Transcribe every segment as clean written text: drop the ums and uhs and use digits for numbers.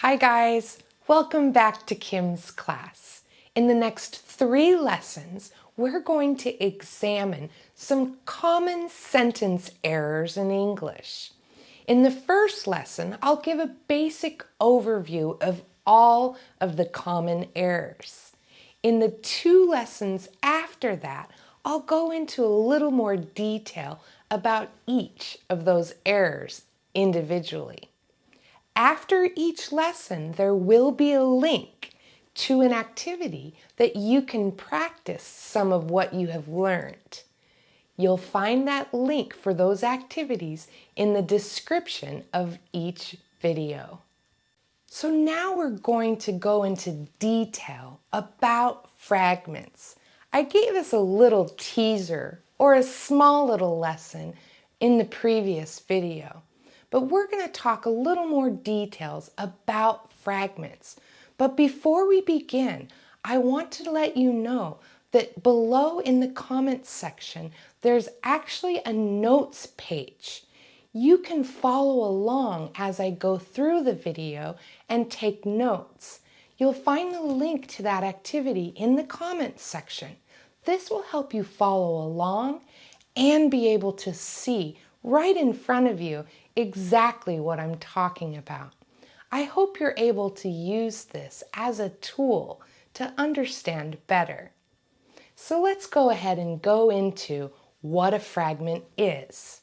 Hi guys, welcome back to Kim's class. In the next 3 lessons, we're going to examine some common sentence errors in English. In the first lesson, I'll give a basic overview of all of the common errors. In the 2 lessons after that, I'll go into a little more detail about each of those errors individually. After each lesson, there will be a link to an activity that you can practice some of what you have learned. You'll find that link for those activities in the description of each video. So now we're going to go into detail about fragments. I gave us a little teaser or a small little lesson in the previous video. But we're going to talk a little more details about fragments. But before we begin, I want to let you know that below in the comments section, there's actually a notes page. You can follow along as I go through the video and take notes. You'll find the link to that activity in the comments section. This will help you follow along and be able to see right in front of you exactly what I'm talking about. I hope you're able to use this as a tool to understand better. So let's go ahead and go into what a fragment is.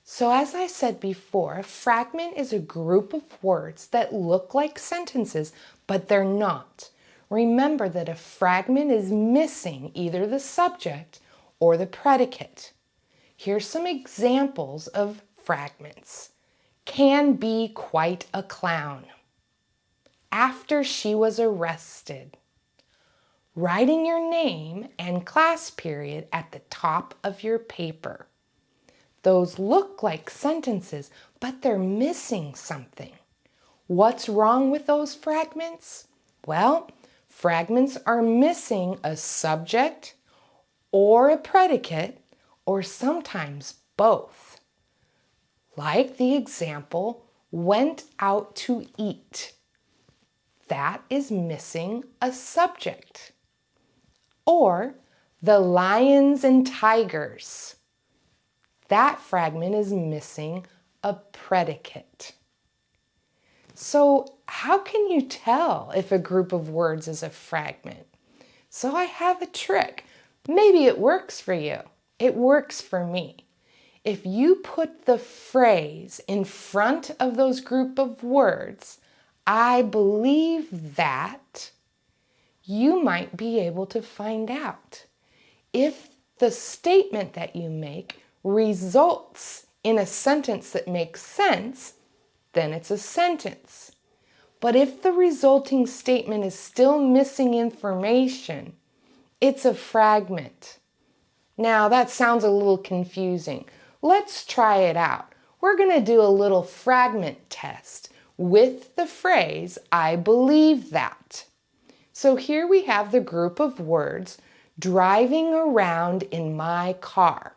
So as I said before, a fragment is a group of words that look like sentences, but they're not. Remember that a fragment is missing either the subject or the predicate. Here's some examples of fragments. Can be quite a clown. After she was arrested. Writing your name and class period at the top of your paper. Those look like sentences, but they're missing something. What's wrong with those fragments? Well, fragments are missing a subject or a predicate, or sometimes both. Like the example, went out to eat. That is missing a subject. Or the lions and tigers. That fragment is missing a predicate. So how can you tell if a group of words is a fragment? So I have a trick. Maybe it works for you. It works for me. If you put the phrase in front of those group of words, I believe that, you might be able to find out. If the statement that you make results in a sentence that makes sense, then it's a sentence. But if the resulting statement is still missing information, it's a fragment. Now that sounds a little confusing. Let's try it out. We're going to do a little fragment test with the phrase, I believe that. So here we have the group of words, driving around in my car.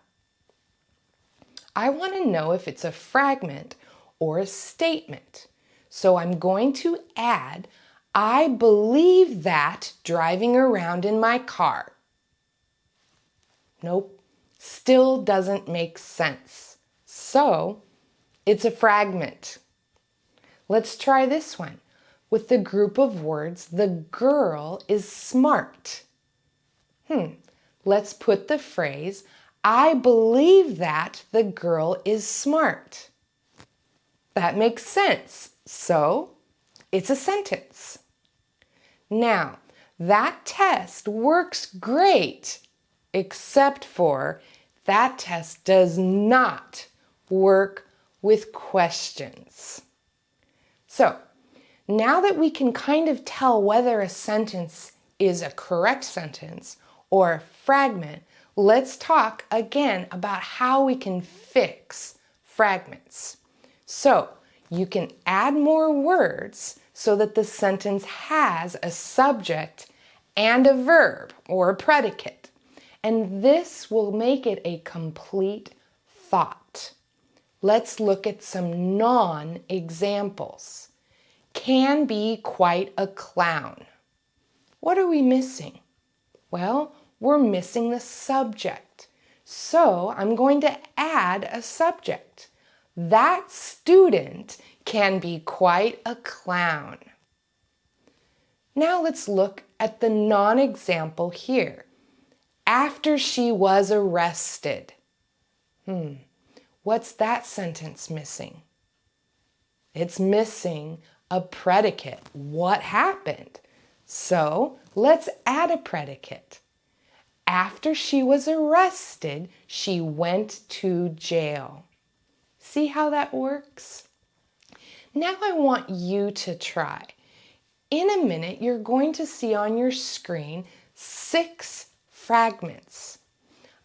I want to know if it's a fragment or a statement. So I'm going to add, I believe that driving around in my car. Nope, still doesn't make sense. So it's a fragment. Let's try this one. With the group of words, the girl is smart. Let's put the phrase, I believe that the girl is smart. That makes sense. So it's a sentence. Now, that test works great, except for that test does not work with questions. So, now that we can kind of tell whether a sentence is a correct sentence or a fragment, let's talk again about how we can fix fragments. So, you can add more words so that the sentence has a subject and a verb or a predicate. And this will make it a complete thought. Let's look at some non-examples. can be quite a clown. What are we missing? Well, we're missing the subject. So I'm going to add a subject. That student can be quite a clown. Now let's look at the non-example here. After she was arrested. What's that sentence missing? It's missing a predicate. What happened? So let's add a predicate. After she was arrested, she went to jail. See how that works? Now I want you to try. In a minute, you're going to see on your screen 6 fragments.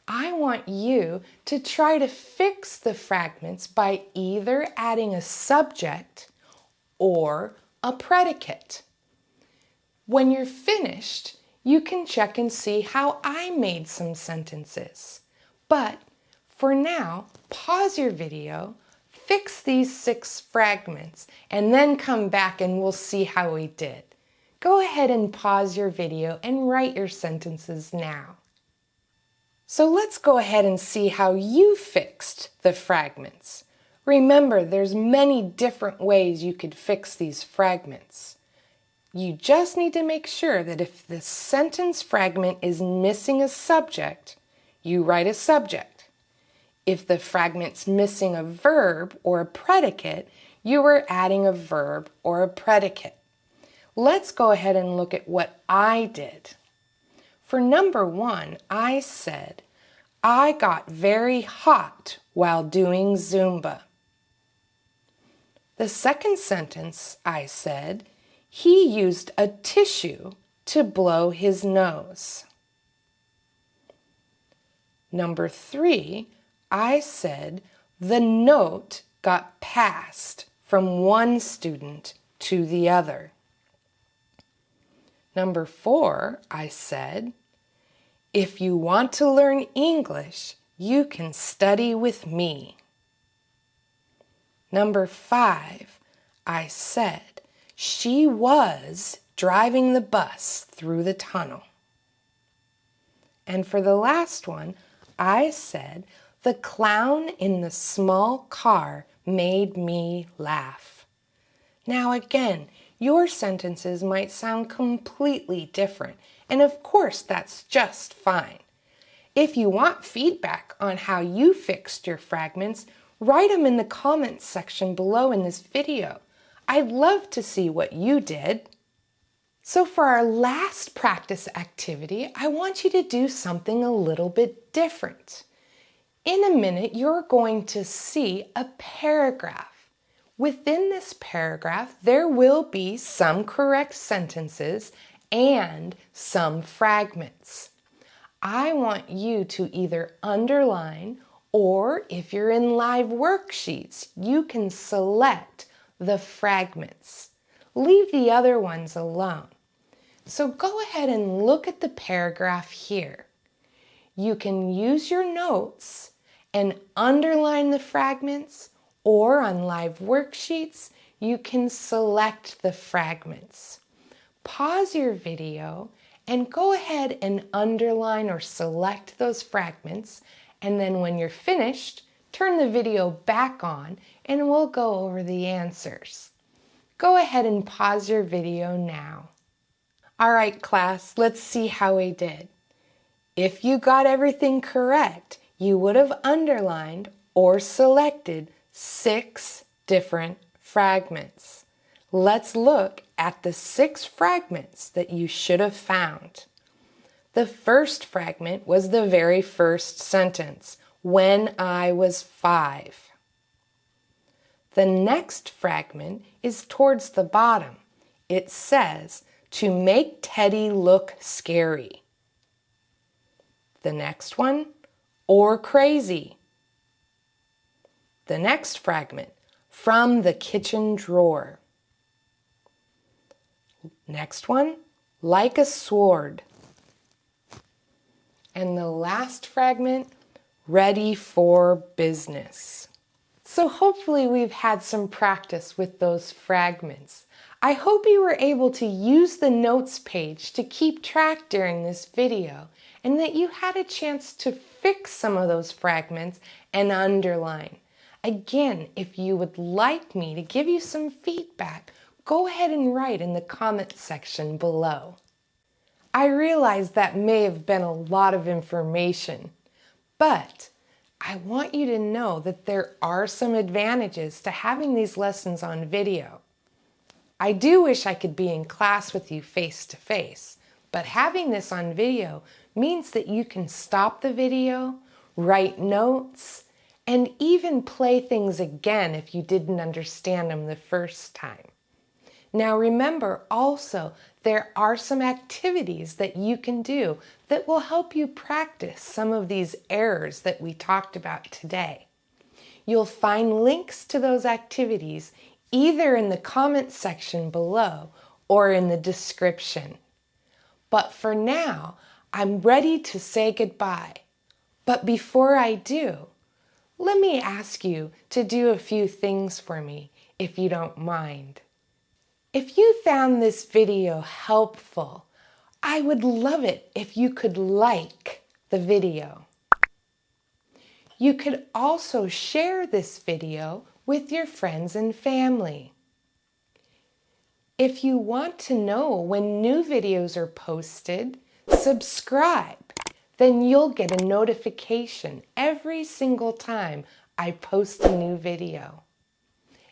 I want you to try to fix the fragments by either adding a subject or a predicate. When you're finished, you can check and see how I made some sentences. But for now, pause your video, fix these 6 fragments, and then come back and we'll see how we did. Go ahead and pause your video and write your sentences now. So let's go ahead and see how you fixed the fragments. Remember, there's many different ways you could fix these fragments. You just need to make sure that if the sentence fragment is missing a subject, you write a subject. If the fragment's missing a verb or a predicate, you are adding a verb or a predicate. Let's go ahead and look at what I did. For number 1, I said, I got very hot while doing Zumba. The second sentence, I said, he used a tissue to blow his nose. Number 3, I said, the note got passed from one student to the other. Number 4, I said, if you want to learn English, you can study with me. Number 5, I said, she was driving the bus through the tunnel. And for the last one, I said, the clown in the small car made me laugh. Now again, your sentences might sound completely different, and of course that's just fine. If you want feedback on how you fixed your fragments, write them in the comments section below in this video. I'd love to see what you did. So for our last practice activity, I want you to do something a little bit different. In a minute, you're going to see a paragraph. Within this paragraph, there will be some correct sentences and some fragments. I want you to either underline, or if you're in live worksheets, you can select the fragments. Leave the other ones alone. So go ahead and look at the paragraph here. You can use your notes and underline the fragments, or on live worksheets, you can select the fragments. Pause your video and go ahead and underline or select those fragments, and then when you're finished, turn the video back on and we'll go over the answers. Go ahead and pause your video now. All right, class, let's see how we did. If you got everything correct, you would have underlined or selected 6 different fragments. Let's look at the 6 fragments that you should have found. The first fragment was the very first sentence, when I was 5. The next fragment is towards the bottom. It says, to make Teddy look scary. The next one, or crazy. The next fragment, from the kitchen drawer. Next one, like a sword. And the last fragment, ready for business. So hopefully we've had some practice with those fragments. I hope you were able to use the notes page to keep track during this video and that you had a chance to fix some of those fragments and underline. Again, if you would like me to give you some feedback, go ahead and write in the comments section below. I realize that may have been a lot of information, but I want you to know that there are some advantages to having these lessons on video. I do wish I could be in class with you face to face, but having this on video means that you can stop the video, write notes, and even play things again if you didn't understand them the first time. Now remember also, there are some activities that you can do that will help you practice some of these errors that we talked about today. You'll find links to those activities either in the comments section below or in the description. But for now, I'm ready to say goodbye. But before I do, let me ask you to do a few things for me, if you don't mind. If you found this video helpful, I would love it if you could like the video. You could also share this video with your friends and family. If you want to know when new videos are posted, subscribe. Then you'll get a notification every single time I post a new video.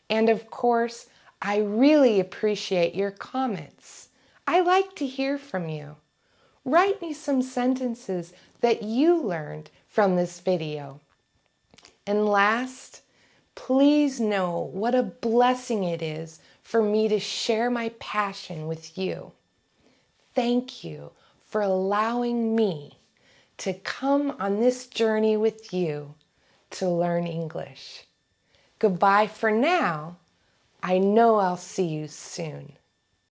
And of course, I really appreciate your comments. I like to hear from you. Write me some sentences that you learned from this video. And last, please know what a blessing it is for me to share my passion with you. Thank you for allowing me to come on this journey with you to learn English. Goodbye for now. I know I'll see you soon.